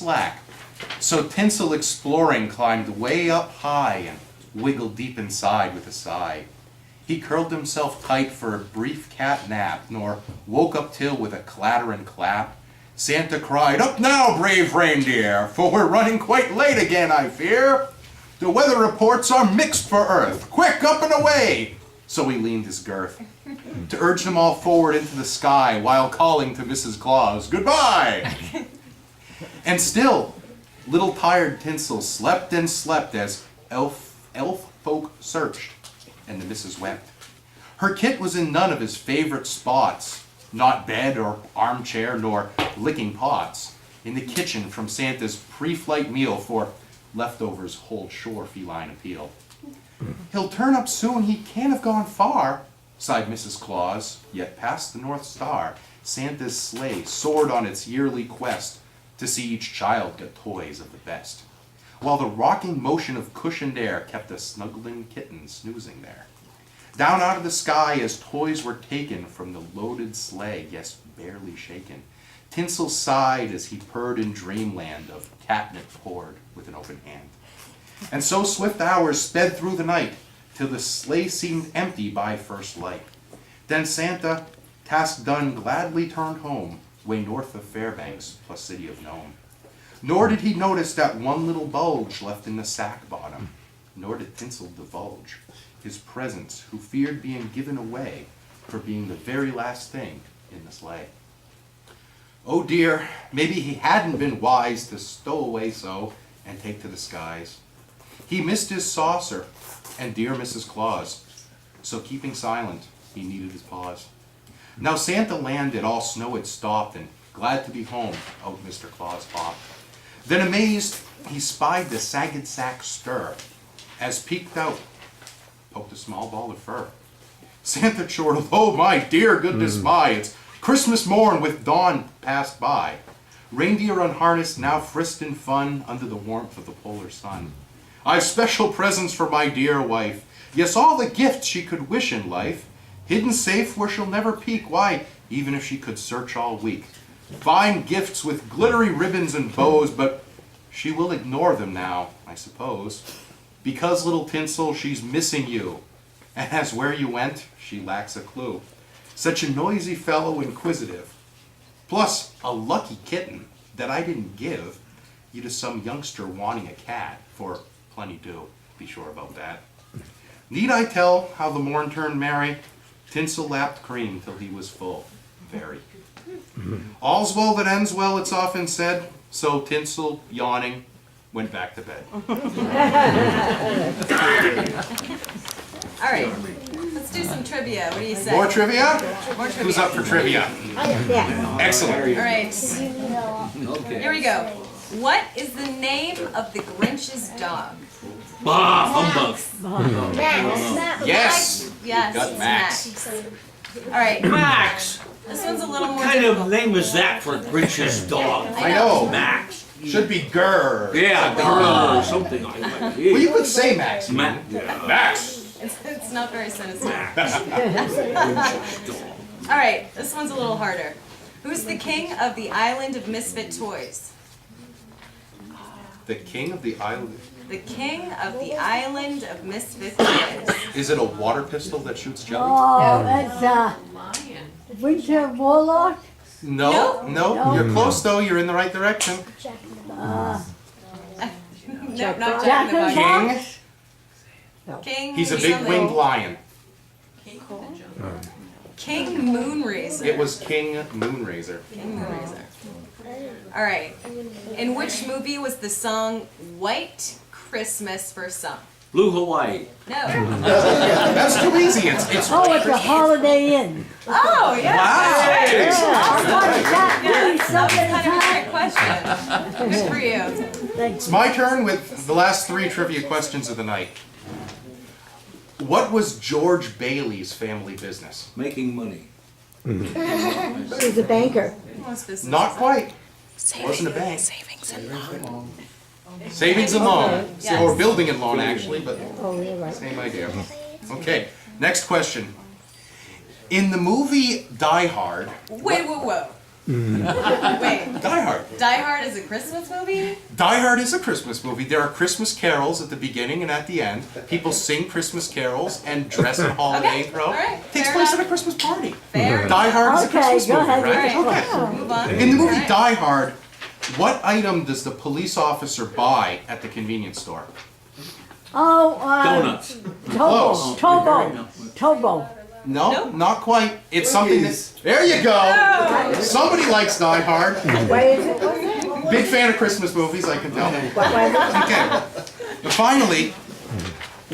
slack. So Tinsel exploring climbed way up high and wiggled deep inside with a sigh. He curled himself tight for a brief cat nap, nor woke up till with a clatter and clap. Santa cried, "Up now, brave reindeer, for we're running quite late again, I fear. The weather reports are mixed for Earth. Quick, up and away!" So he leaned his girth to urge them all forward into the sky while calling to Mrs. Claus, "Goodbye!" And still, little tired Tinsel slept and slept as elf folk searched, and the missus wept. Her kit was in none of his favorite spots, not bed or armchair nor licking pots. In the kitchen from Santa's pre-flight meal, for leftovers hold sure feline appeal. "He'll turn up soon, he can't have gone far," sighed Mrs. Claus, yet past the North Star, Santa's sleigh soared on its yearly quest to see each child get toys of the best, while the rocking motion of cushioned air kept a snuggling kitten snoozing there. Down out of the sky as toys were taken from the loaded sleigh, yes, barely shaken, Tinsel sighed as he purred in dreamland of catnip poured with an open hand. And so swift hours sped through the night, till the sleigh seemed empty by first light. Then Santa, task done, gladly turned home, way north of Fairbanks, plus city of Nome. Nor did he notice that one little bulge left in the sack bottom, nor did Tinsel divulge his presence, who feared being given away for being the very last thing in the sleigh. Oh dear, maybe he hadn't been wise to stow away so and take to the skies. He missed his saucer and dear Mrs. Claus, so keeping silent, he needed his pause. Now Santa landed, all snow had stopped, and glad to be home, out Mr. Claus hopped. Then amazed, he spied the sagged sack stir, as peeked out, poked a small ball of fur. Santa chortled, "Oh my dear goodness my, it's Christmas morn with dawn passed by. Reindeer unharnessed now frisked in fun under the warmth of the polar sun. I've special presents for my dear wife, yes, all the gifts she could wish in life, hidden safe where she'll never peek, why, even if she could search all week. Fine gifts with glittery ribbons and bows, but she will ignore them now, I suppose, because, little Tinsel, she's missing you, and as where you went, she lacks a clue. Such a noisy fellow, inquisitive, plus a lucky kitten that I didn't give you to some youngster wanting a cat, for plenty do, be sure about that. Need I tell how the morn turned merry? Tinsel lapped cream till he was full, very. All's well that ends well, it's often said, so Tinsel, yawning, went back to bed. All right, let's do some trivia. What do you say? More trivia? More trivia. Who's up for trivia? Excellent. All right, here we go. What is the name of the Grinch's dog? Humbug. Yes. Yes, Got it's Max. All right, Max. this one's a little What more kind difficult. of name is that for Grinch's dog? I know. Max. Should be Grr. Yeah, girl or something like that. Well, you could say Max. Yeah. Max. It's not very sinister. Grinch's dog. All right, this one's a little harder. Who's the king of the island of misfit toys? The king of the island. The king of the island of misfit toys. Is it a water pistol that shoots jelly? Oh, that's Winter Warlock. No, no. You're close though. You're in the right direction. No, not Jack Jack in the in the Box. Box. King. He's a big something. winged lion. King Moonracer. It was King Moonracer. King Moonracer. All right. In which movie was the song "White Christmas" first sung? Blue Hawaii. No. That's too easy. It's Oh, it's a Holiday Inn. Oh, yeah. wow. Yeah, I watched that movie That was so kind of a many trick question. times. Good for you. Thanks. It's my turn with the last three trivia questions of the night. What was George Bailey's family business? Making money. He's a banker. Most businesses Not are. quite. Wasn't a bank. Savings and loan. Savings and loan. Yes. Or building and loan, actually, but Oh, you're right. same idea. Okay, next question. In the movie Die Hard, Wait, whoa, whoa. Wait, Die Hard. Die Hard is a Christmas movie? Die Hard is a Christmas movie. There are Christmas carols at the beginning and at the end. People sing Christmas carols and dress in holiday Okay, throw. all right, Takes fair place enough. at a Christmas party. Fair. Die Hard is a Okay, Christmas go movie, ahead. right? All right. Okay. Move on. In the movie All right. Die Hard, what item does the police officer buy at the convenience store? Oh, Donuts. Close. Tobo. No, Nope. not quite. It's something that. There you go. Somebody likes Die Hard. What is it? What's it? Big fan of Christmas movies, I can tell. What was it? Okay. But finally,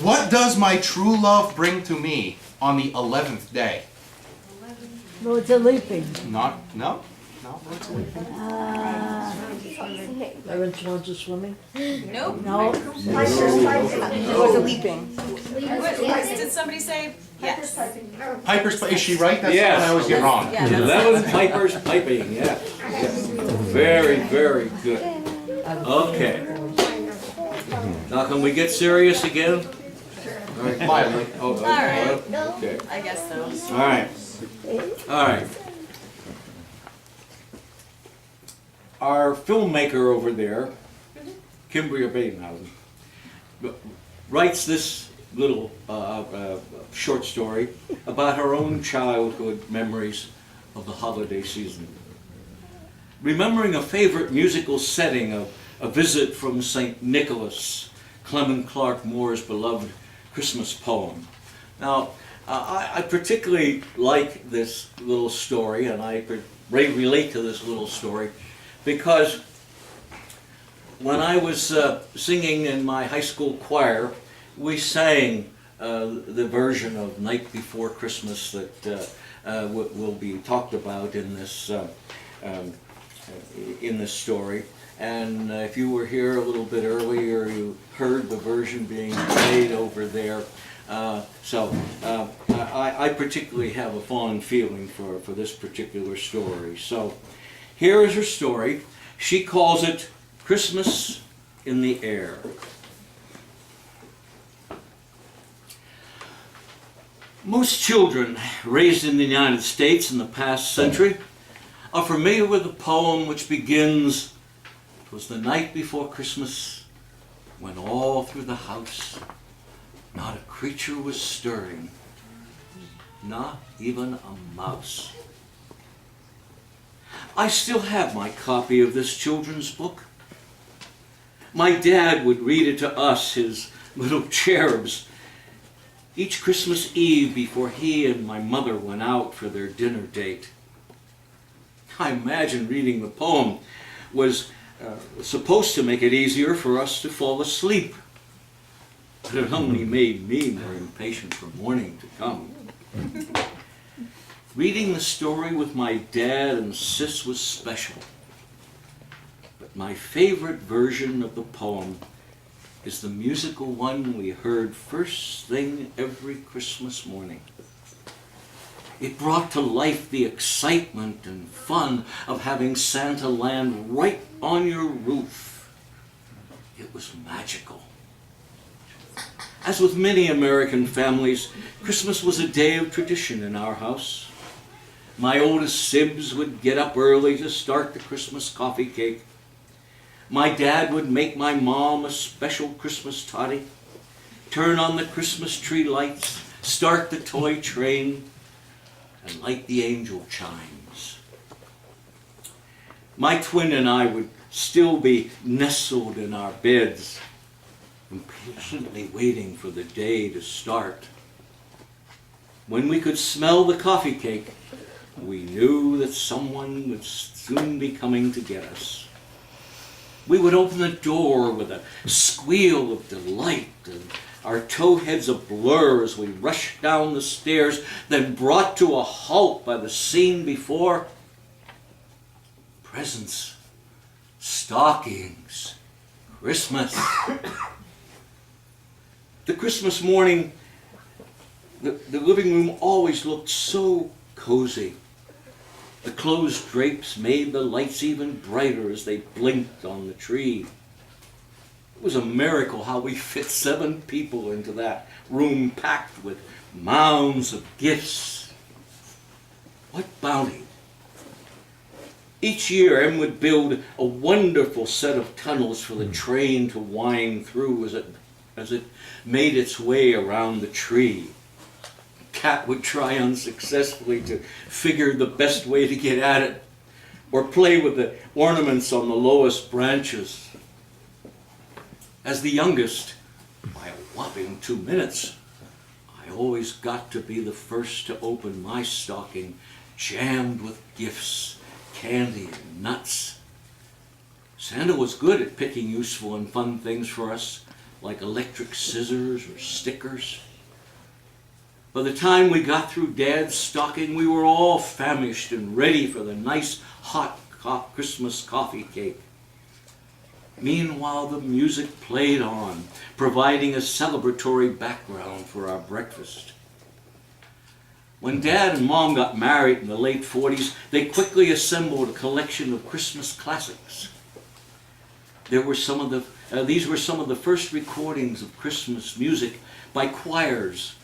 what does my true love bring to me on the 11th day? Well, it's a leaping. No. What's it? Aaron Swans is swimming? Nope. No. It was a leaping. Did somebody say yes? Piper's Is she right? That's Yes. the one I always get wrong. Yeah, that's 11 pipers piping, yeah. Very, very good. Okay. Now can we get serious again? Mildly. Oh, All right. okay. I guess so. All right. All right. Our filmmaker over there, Cimbria Badenhausen, writes this little short story about her own childhood memories of the holiday season. Remembering a favorite musical setting of A Visit from St. Nicholas, Clement Clark Moore's beloved Christmas poem. Now, I particularly like this little story, and I relate to this little story because when I was singing in my high school choir, we sang the version of Night Before Christmas that will be talked about in this story. And if you were here a little bit earlier, you heard the version being played over there. I particularly have a fond feeling for this particular story. So here is her story. She calls it Christmas in the Air. Most children raised in the United States in the past century are familiar with the poem which begins, "'Twas the night before Christmas, when all through the house not a creature was stirring, not even a mouse." I still have my copy of this children's book. My dad would read it to us, his little cherubs, each Christmas Eve before he and my mother went out for their dinner date. I imagine reading the poem was supposed to make it easier for us to fall asleep, but it only made me more impatient for morning to come. Reading the story with my dad and sis was special, but my favorite version of the poem is the musical one we heard first thing every Christmas morning. It brought to life the excitement and fun of having Santa land right on your roof. It was magical. As with many American families, Christmas was a day of tradition in our house. My oldest Sibs would get up early to start the Christmas coffee cake. My dad would make my mom a special Christmas toddy, turn on the Christmas tree lights, start the toy train, and light the angel chimes. My twin and I would still be nestled in our beds, impatiently waiting for the day to start. When we could smell the coffee cake, we knew that someone would soon be coming to get us. We would open the door with a squeal of delight, and our toe heads a blur as we rushed down the stairs, then brought to a halt by the scene before. Presents, stockings, Christmas. The Christmas morning, the living room always looked so cozy. The closed drapes made the lights even brighter as they blinked on the tree. It was a miracle how we fit 7 people into that room packed with mounds of gifts. What bounty! Each year, Em would build a wonderful set of tunnels for the train to wind through as it made its way around the tree. Cat would try unsuccessfully to figure the best way to get at it, or play with the ornaments on the lowest branches. As the youngest, by a whopping 2 minutes, I always got to be the first to open my stocking, jammed with gifts, candy, and nuts. Santa was good at picking useful and fun things for us, like electric scissors or stickers. By the time we got through Dad's stocking, we were all famished and ready for the nice hot Christmas coffee cake. Meanwhile, the music played on, providing a celebratory background for our breakfast. When Dad and Mom got married in the late 40s, they quickly assembled a collection of Christmas classics. These were some of the first recordings of Christmas music by choirs,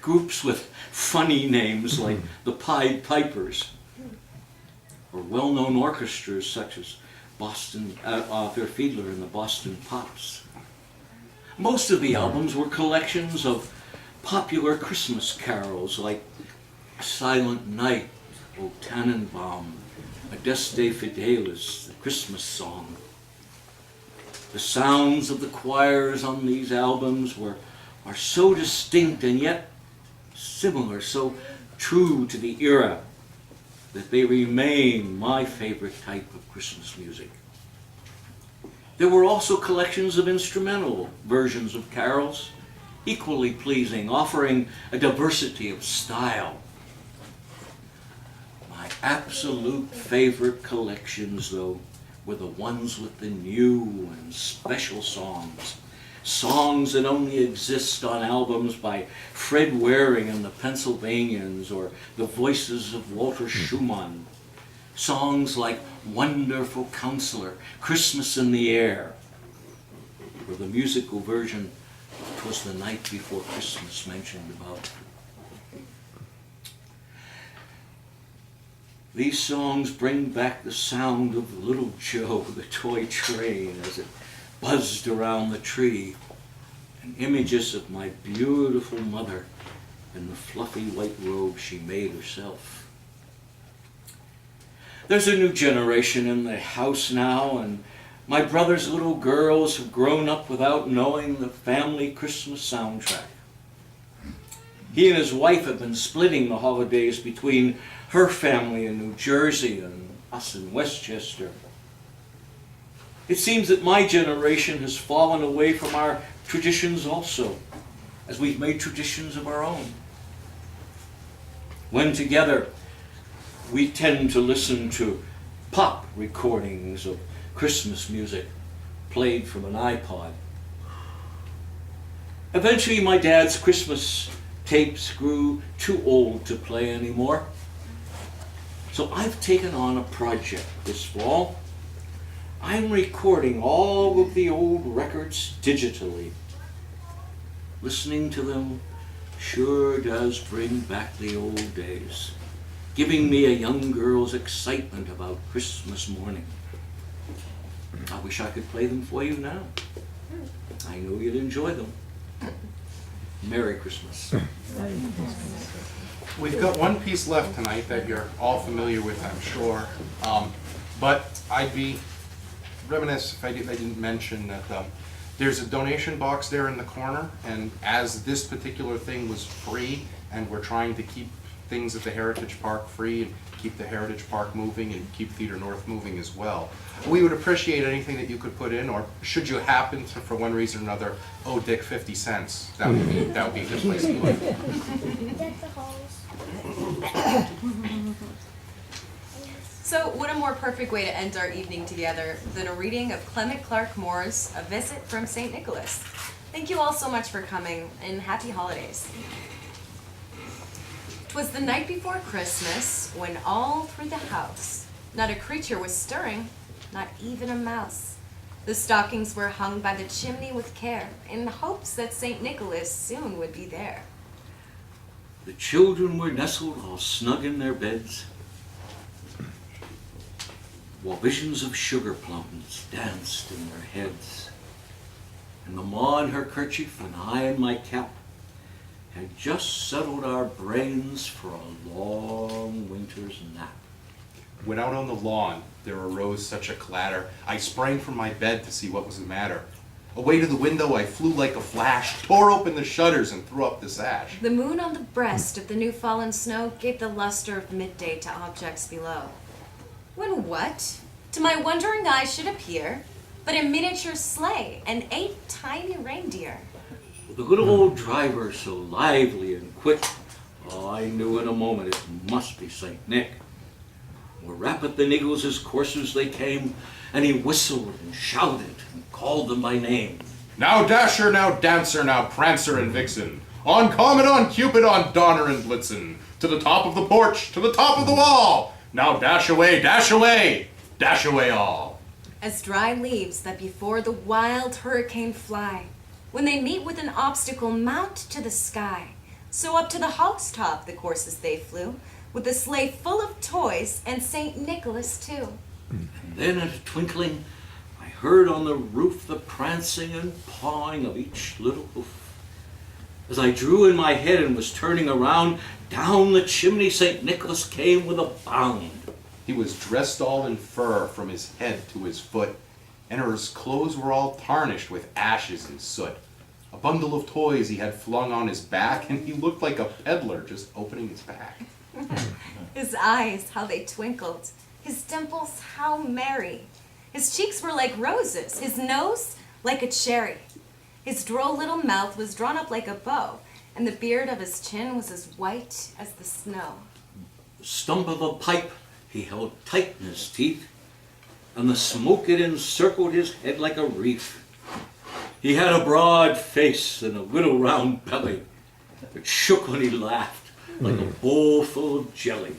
groups with funny names like the Pied Pipers, or well-known orchestras such as Arthur Fiedler and the Boston Pops. Most of the albums were collections of popular Christmas carols like Silent Night, O Tannenbaum, Adeste Fidelis, the Christmas song. The sounds of the choirs on these albums are so distinct and yet similar, so true to the era, that they remain my favorite type of Christmas music. There were also collections of instrumental versions of carols, equally pleasing, offering a diversity of style. My absolute favorite collections, though, were the ones with the new and special songs. Songs that only exist on albums by Fred Waring and the Pennsylvanians, or the voices of Walter Schumann. Songs like Wonderful Counselor, Christmas in the Air, or the musical version of 'Twas the Night Before Christmas mentioned above. These songs bring back the sound of Little Joe, the toy train, as it buzzed around the tree, and images of my beautiful mother in the fluffy white robe she made herself. There's a new generation in the house now, and my brother's little girls have grown up without knowing the family Christmas soundtrack. He and his wife have been splitting the holidays between her family in New Jersey and us in Westchester. It seems that my generation has fallen away from our traditions also, as we've made traditions of our own. When together, we tend to listen to pop recordings of Christmas music played from an iPod. Eventually, my dad's Christmas tapes grew too old to play anymore. So I've taken on a project this fall. I'm recording all of the old records digitally. Listening to them sure does bring back the old days, giving me a young girl's excitement about Christmas morning. I wish I could play them for you now. I know you'd enjoy them. Merry Christmas. We've got one piece left tonight that you're all familiar with, I'm sure. But I'd be remiss if I didn't mention that there's a donation box there in the corner, and as this particular thing was free, and we're trying to keep things at the Heritage Park free and keep the Heritage Park moving and keep Theater North moving as well, we would appreciate anything that you could put in, or should you happen to, for one reason or another, owe Dick 50 cents, that would be a good place to put it. So what a more perfect way to end our evening together than a reading of Clement Clark Moore's A Visit from St. Nicholas. Thank you all so much for coming, and happy holidays. 'Twas the night before Christmas, when all through the house not a creature was stirring, not even a mouse. The stockings were hung by the chimney with care, in hopes that St. Nicholas soon would be there. The children were nestled all snug in their beds. while visions of sugar plums danced in their heads. And the ma in her kerchief and I in my cap had just settled our brains for a long winter's nap. When out on the lawn there arose such a clatter, I sprang from my bed to see what was the matter. Away to the window I flew like a flash, tore open the shutters and threw up the sash. The moon on the breast of the new fallen snow gave the luster of midday to objects below. When what, to my wondering eyes, should appear but a miniature sleigh and 8 tiny reindeer. The good old driver, so lively and quick, oh, I knew in a moment it must be St. Nick. Where rapid the Needles his coursers they came, and he whistled and shouted and called them by name. Now Dasher, now Dancer, now Prancer and Vixen, on Comet, on Cupid, on Donner and Blitzen, to the top of the porch, to the top of the wall. Now dash away, dash away, dash away all. As dry leaves that before the wild hurricane fly, when they meet with an obstacle, mount to the sky. So up to the housetop the coursers they flew, with a sleigh full of toys and St. Nicholas too. And then at a twinkling, I heard on the roof the prancing and pawing of each little hoof. As I drew in my head and was turning around, down the chimney St. Nicholas came with a bound. He was dressed all in fur from his head to his foot, and his clothes were all tarnished with ashes and soot. A bundle of toys he had flung on his back, and he looked like a peddler just opening his pack. His eyes, how they twinkled. His dimples, how merry. His cheeks were like roses, his nose like a cherry. His droll little mouth was drawn up like a bow, and the beard of his chin was as white as the snow. The stump of a pipe he held tight in his teeth, and the smoke it encircled his head like a wreath. He had a broad face and a little round belly that shook when he laughed like a bowl full of jelly.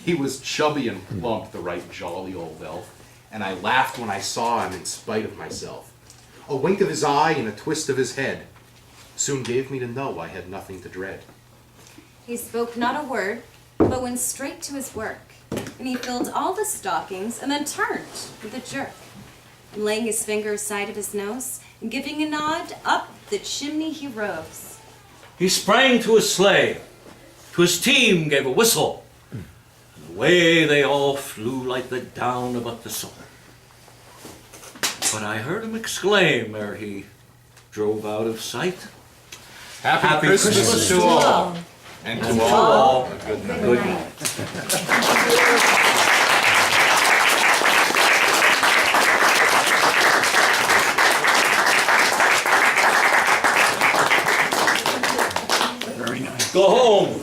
He was chubby and plump, the right jolly old elf, and I laughed when I saw him in spite of myself. A wink of his eye and a twist of his head soon gave me to know I had nothing to dread. He spoke not a word, but went straight to his work, and he filled all the stockings and then turned with a jerk. And laying his finger aside of his nose and giving a nod, up the chimney he rose. He sprang to his sleigh, to his team gave a whistle, and away they all flew like the down of a thistle. But I heard him exclaim ere he drove out of sight, Happy Christmas to all, and to all a good night. good night. Go home.